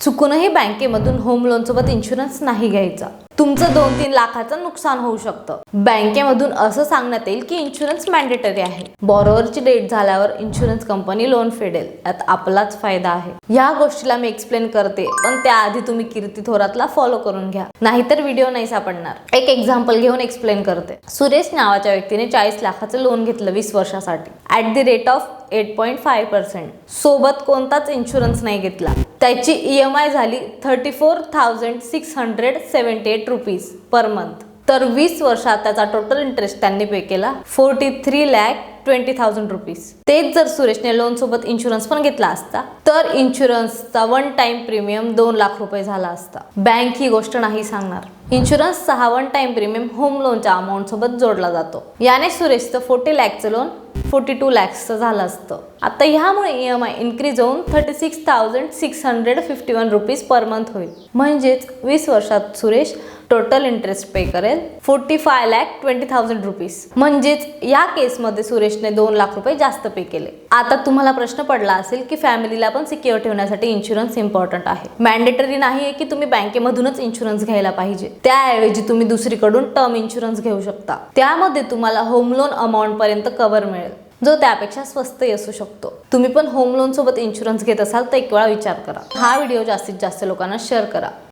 चुकूनही बँकेमधून home loan सोबत insurance नाही घ्यायचा. तुमचं 2-3 लाखाचं नुकसान होऊ शकतं. बँकेमधून असं सांगण्यात येईल की इन्शुरन्स मॅन्डेटरी आहे. बॉरोवरची डेट झाल्यावर इन्शुरन्स कंपनी लोन फेडेल. यात आपलाच फायदा आहे. या गोष्टीला मी एक्सप्लेन करते, पण त्याआधी तुम्ही कीर्ती थोरातला फॉलो करून घ्या, नाहीतर व्हिडिओ नाही सापडणार. एक एक्झाम्पल घेऊन एक्सप्लेन करते. सुरेश नावाच्या व्यक्तीने 40 लाखाचं लोन घेतलं 20 वर्षासाठी ॲट द रेट ऑफ 8.5%. सोबत कोणताच इन्शुरन्स नाही घेतला. त्याची EMI झाली 34,678 रुपीज पर मंथ. तर 20 वर्षात त्याचा टोटल इंटरेस्ट त्यांनी पे केला 43,20,000 रुपीज. तेच जर सुरेशने लोन सोबत इन्शुरन्स पण घेतला असता तर इन्शुरन्सचा 1 टाइम प्रीमियम 2 लाख रुपये झाला असता. बँक ही गोष्ट नाही सांगणार. इन्शुरन्सचा हा 1 टाइम प्रीमियम होम लोनच्या अमाऊंट सोबत जोडला जातो. याने सुरेशचं 40 लाखचं लोन 42 लाखचं झालं असतं. आता ह्यामुळे EMI इन्क्रीज होऊन 36,651 रुपीज पर मंथ होईल. म्हणजेच 20 वर्षात सुरेश टोटल इंटरेस्ट पे करेल 45,20,000 रुपीज. म्हणजेच या केसमध्ये सुरेशने 2 लाख रुपये जास्त पे केले. आता तुम्हाला प्रश्न पडला असेल की फॅमिलीला पण सिक्युअर ठेवण्यासाठी इन्शुरन्स इम्पॉर्टंट आहे. मॅन्डेटरी नाही आहे की तुम्ही बँकेमधूनच इन्शुरन्स घ्यायला पाहिजे. त्याऐवजी तुम्ही दुसरीकडून टर्म इन्शुरन्स घेऊ शकता. त्यामध्ये तुम्हाला होम लोन अमाऊंट पर्यंत कव्हर मिळेल, जो त्यापेक्षा स्वस्तही असू शकतो. तुम्ही पण होम लोन सोबत इन्शुरन्स घेत असाल तर एक वेळा विचार करा. हा व्हिडिओ जास्तीत जास्त लोकांना शेअर करा.